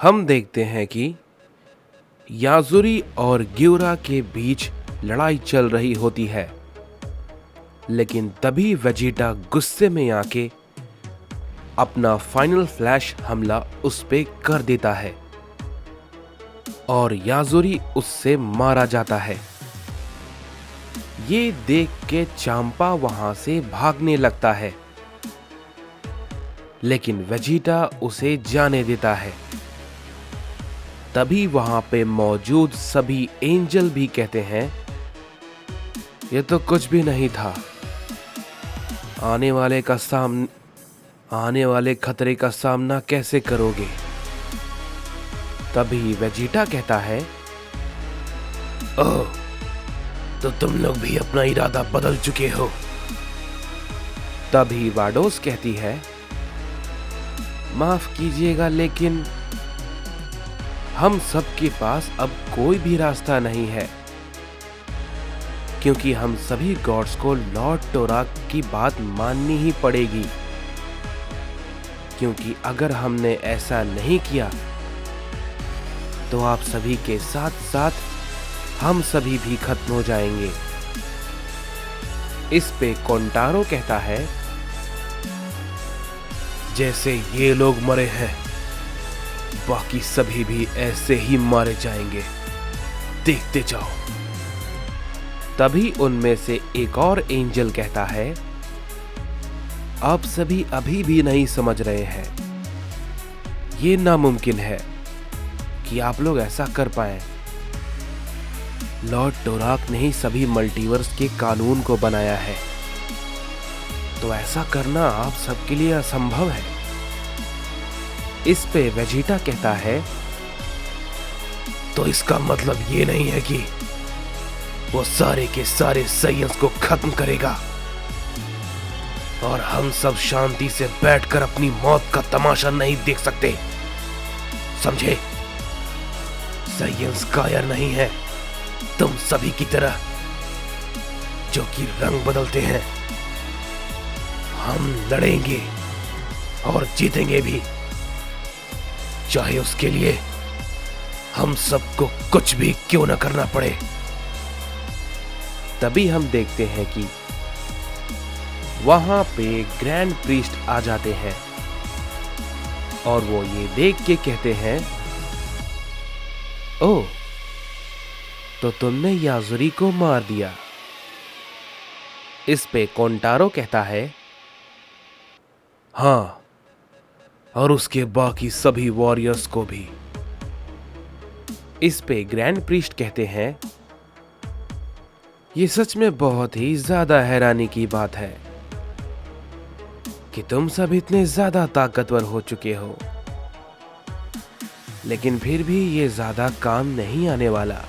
हम देखते हैं कि याजुरी और ग्यूरा के बीच लड़ाई चल रही होती है, लेकिन तभी वेजिटा गुस्से में आके अपना फाइनल फ्लैश हमला उस पे कर देता है और याजुरी उससे मारा जाता है। ये देख के चांपा वहां से भागने लगता है, लेकिन वेजिटा उसे जाने देता है। तभी वहां पे मौजूद सभी एंजल भी कहते हैं, ये तो कुछ भी नहीं था, आने वाले खतरे का सामना कैसे करोगे? तभी वेजिटा कहता है, ओह, तो तुम लोग भी अपना इरादा बदल चुके हो। तभी वाडोस कहती है, माफ कीजिएगा, लेकिन हम सबके पास अब कोई भी रास्ता नहीं है, क्योंकि हम सभी गॉड्स को लॉर्ड टोराक की बात माननी ही पड़ेगी, क्योंकि अगर हमने ऐसा नहीं किया तो आप सभी के साथ साथ हम सभी भी खत्म हो जाएंगे। इस पे कोंटारो कहता है, जैसे ये लोग मरे हैं, बाकी सभी भी ऐसे ही मारे जाएंगे, देखते जाओ। तभी उनमें से एक और एंजल कहता है, आप सभी अभी भी नहीं समझ रहे हैं, ये नामुमकिन है कि आप लोग ऐसा कर पाए। लॉर्ड टोराक ने ही सभी मल्टीवर्स के कानून को बनाया है, तो ऐसा करना आप सबके लिए असंभव है। इस पे वेजिटा कहता है, तो इसका मतलब ये नहीं है कि वो सारे के सारे साइंस को खत्म करेगा और हम सब शांति से बैठकर अपनी मौत का तमाशा नहीं देख सकते, समझे? साइंस कायर नहीं है तुम सभी की तरह, जो कि रंग बदलते हैं। हम लड़ेंगे और जीतेंगे भी, चाहे उसके लिए हम सबको कुछ भी क्यों न करना पड़े। तभी हम देखते हैं कि वहां पे ग्रैंड प्रीस्ट आ जाते हैं और वो ये देख के कहते हैं, ओह, तो तुमने याजुरी को मार दिया। इस पे कोंटारो कहता है, हाँ, और उसके बाकी सभी वॉरियर्स को भी। इस पे ग्रैंड प्रीस्ट कहते हैं, ये सच में बहुत ही ज्यादा हैरानी की बात है कि तुम सब इतने ज्यादा ताकतवर हो चुके हो, लेकिन फिर भी ये ज्यादा काम नहीं आने वाला।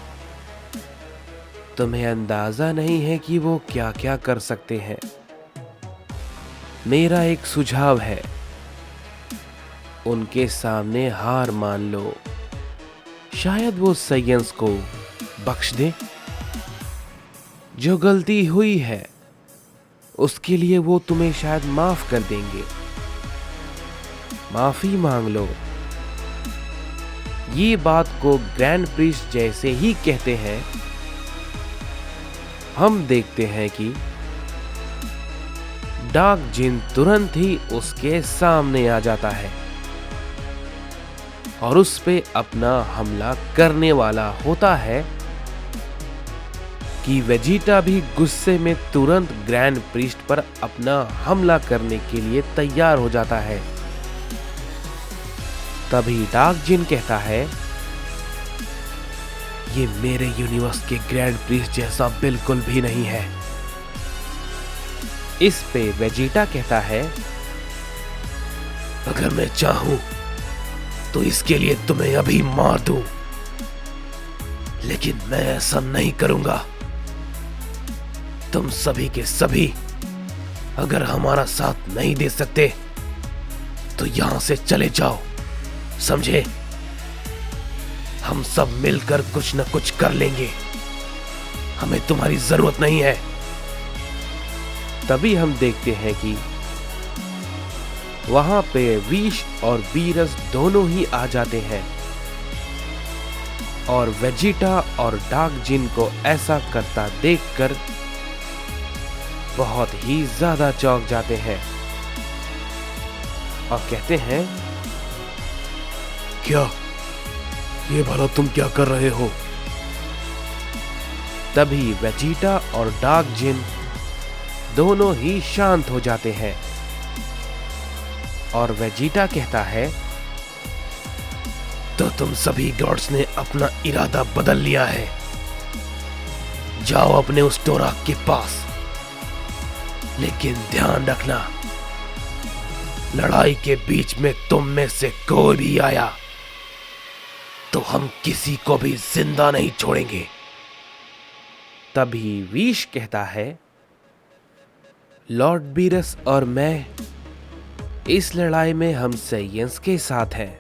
तुम्हें अंदाजा नहीं है कि वो क्या क्या कर सकते हैं। मेरा एक सुझाव है, उनके सामने हार मान लो, शायद वो साइंस को बख्श दे। जो गलती हुई है उसके लिए वो तुम्हें शायद माफ कर देंगे, माफी मांग लो। ये बात को ग्रैंड प्रीस्ट जैसे ही कहते हैं, हम देखते हैं कि डार्क जिन तुरंत ही उसके सामने आ जाता है और उस पे अपना हमला करने वाला होता है कि वेजिटा भी गुस्से में तुरंत ग्रैंड प्रीस्ट पर अपना हमला करने के लिए तैयार हो जाता है। तभी डार्क जिन कहता है, ये मेरे यूनिवर्स के ग्रैंड प्रीस्ट जैसा बिल्कुल भी नहीं है। इस पे वेजिटा कहता है, अगर मैं चाहूं तो इसके लिए तुम्हें अभी मार दूं, लेकिन मैं ऐसा नहीं करूंगा। तुम सभी के सभी अगर हमारा साथ नहीं दे सकते तो यहां से चले जाओ, समझे? हम सब मिलकर कुछ न कुछ कर लेंगे, हमें तुम्हारी जरूरत नहीं है। तभी हम देखते हैं कि वहां पे विश और वीरस दोनों ही आ जाते हैं और वेजिटा और डार्क जिन को ऐसा करता देखकर बहुत ही ज्यादा चौंक जाते हैं और कहते हैं, क्या ये भला तुम क्या कर रहे हो? तभी वेजिटा और डार्क जिन दोनों ही शांत हो जाते हैं और वेजिटा कहता है, तो तुम सभी गॉड्स ने अपना इरादा बदल लिया है। जाओ अपने उस टोराक के पास, लेकिन ध्यान रखना, लड़ाई के बीच में तुम में से कोई भी आया तो हम किसी को भी जिंदा नहीं छोड़ेंगे। तभी विश कहता है, लॉर्ड बीरस और मैं इस लड़ाई में हम सेयंस के साथ हैं।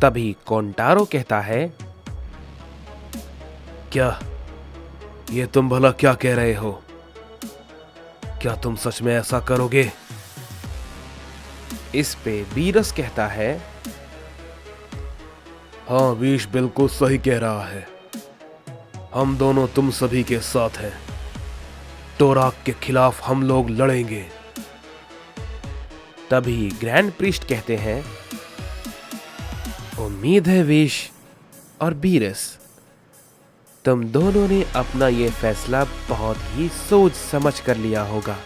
तभी कोंटारो कहता है, क्या ये तुम भला क्या कह रहे हो? क्या तुम सच में ऐसा करोगे? इस पे बीरस कहता है, हाँ, विश बिल्कुल सही कह रहा है। हम दोनों तुम सभी के साथ हैं। टोराक के खिलाफ हम लोग लड़ेंगे। तभी ग्रैंड प्रीस्ट कहते हैं, उम्मीद है विश और बीरस, तुम दोनों ने अपना ये फैसला बहुत ही सोच समझ कर लिया होगा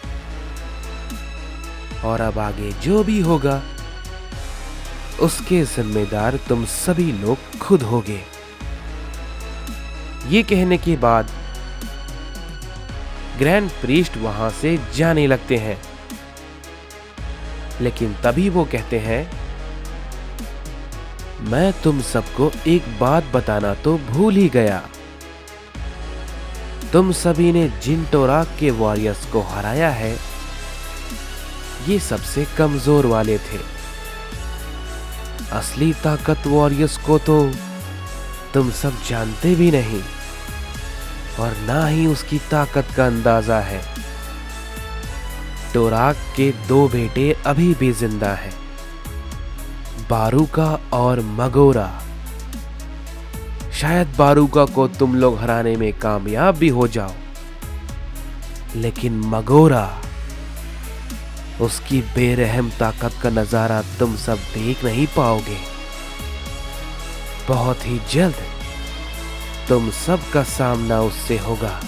और अब आगे जो भी होगा उसके जिम्मेदार तुम सभी लोग खुद होगे। ये कहने के बाद ग्रैंड प्रीस्ट वहां से जाने लगते हैं, लेकिन तभी वो कहते हैं, मैं तुम सबको एक बात बताना तो भूल ही गया। तुम सभी ने जिन टोराक के वॉरियर्स को हराया है, ये सबसे कमजोर वाले थे। असली ताकत वॉरियर्स को तो तुम सब जानते भी नहीं और ना ही उसकी ताकत का अंदाजा है। टोराक के 2 बेटे अभी भी जिंदा हैं, बारूका और मगोरा। शायद बारूका को तुम लोग हराने में कामयाब भी हो जाओ, लेकिन मगोरा, उसकी बेरहम ताकत का नजारा तुम सब देख नहीं पाओगे। बहुत ही जल्द तुम सब का सामना उससे होगा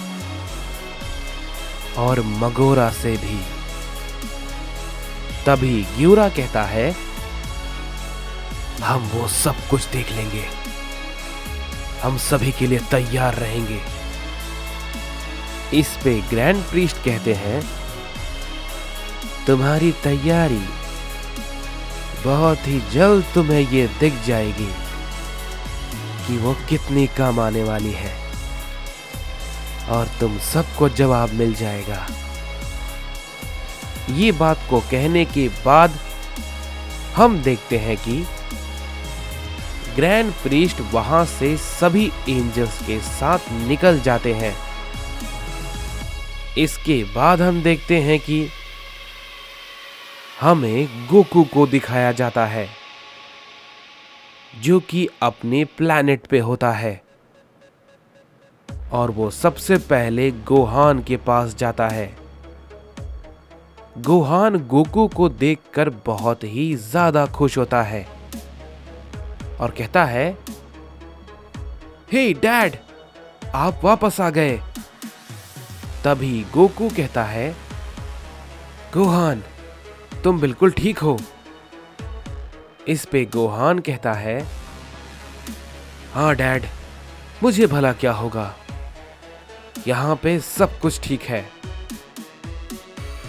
और मगोरा से भी। तभी ग्यूरा कहता है, हम वो सब कुछ देख लेंगे। हम सभी के लिए तैयार रहेंगे। इस पे ग्रैंड प्रीस्ट कहते हैं, तुम्हारी तैयारी बहुत ही जल्द तुम्हें ये दिख जाएगी कि वो कितनी काम आने वाली है और तुम सबको जवाब मिल जाएगा। ये बात को कहने के बाद हम देखते हैं कि ग्रैंड प्रीस्ट वहां से सभी एंजल्स के साथ निकल जाते हैं। इसके बाद हम देखते हैं कि हमें गोकू को दिखाया जाता है, जो कि अपने प्लैनेट पे होता है और वो सबसे पहले गोहान के पास जाता है। गोहान गोकू को देखकर बहुत ही ज्यादा खुश होता है और कहता है, हे डैड, आप वापस आ गए। तभी गोकू कहता है, गोहान, तुम बिल्कुल ठीक हो। इस पे गोहान कहता है, हाँ डैड, मुझे भला क्या होगा, यहां पे सब कुछ ठीक है।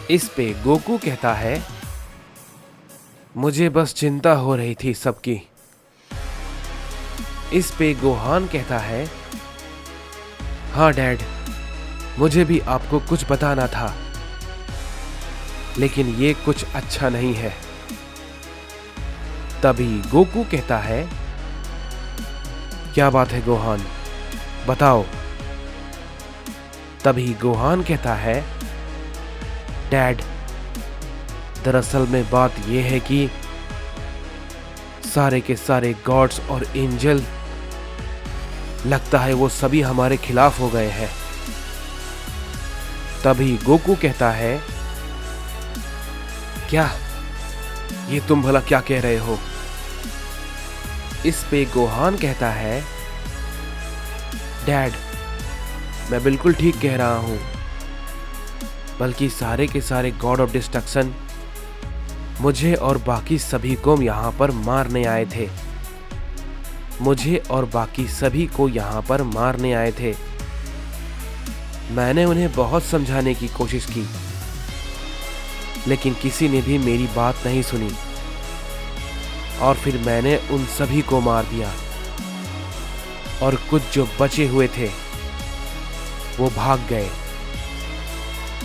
इस पे गोकू कहता है, मुझे बस चिंता हो रही थी सबकी। इस पे गोहान कहता है, हाँ डैड, मुझे भी आपको कुछ बताना था, लेकिन ये कुछ अच्छा नहीं है। तभी गोकू कहता है, क्या बात है गोहान, बताओ। तभी गोहान कहता है, डैड, दरअसल में बात यह है कि सारे के सारे गॉड्स और एंजल लगता है वो सभी हमारे खिलाफ हो गए हैं। तभी गोकू कहता है, क्या ये तुम भला क्या कह रहे हो? इस पे गोहान कहता है, डैड, मैं बिल्कुल ठीक कह रहा हूं। बल्कि सारे के सारे गॉड ऑफ डिस्ट्रक्शन मुझे और बाकी सभी को यहां पर मारने आए थे। मुझे और बाकी सभी को यहां पर मारने आए थे। मैंने उन्हें बहुत समझाने की कोशिश की, लेकिन किसी ने भी मेरी बात नहीं सुनी और फिर मैंने उन सभी को मार दिया और कुछ जो बचे हुए थे वो भाग गए।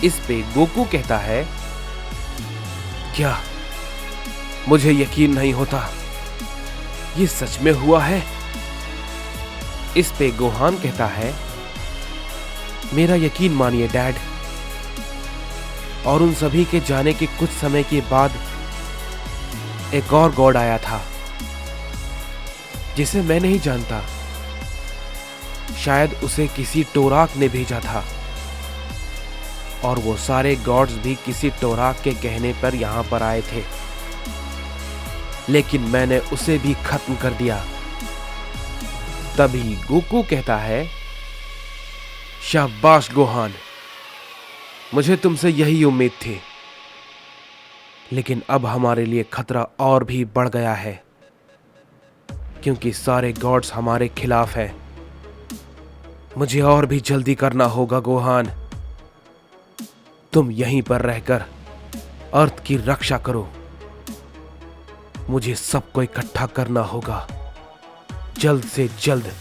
इस पे गोकू कहता है, क्या मुझे यकीन नहीं होता, ये सच में हुआ है? इस पे गोहान कहता है, मेरा यकीन मानिए डैड। और उन सभी के जाने के कुछ समय के बाद एक और गॉड आया था जिसे मैं नहीं जानता। शायद उसे किसी टोराक ने भेजा था और वो सारे गॉड्स भी किसी टोराक के कहने पर यहां पर आए थे, लेकिन मैंने उसे भी खत्म कर दिया। तभी गोकू कहता है, शाबाश गोहान, मुझे तुमसे यही उम्मीद थी। लेकिन अब हमारे लिए खतरा और भी बढ़ गया है, क्योंकि सारे गॉड्स हमारे खिलाफ हैं। मुझे और भी जल्दी करना होगा गोहान। तुम यहीं पर रहकर अर्थ की रक्षा करो। मुझे सबको इकट्ठा करना होगा जल्द से जल्द।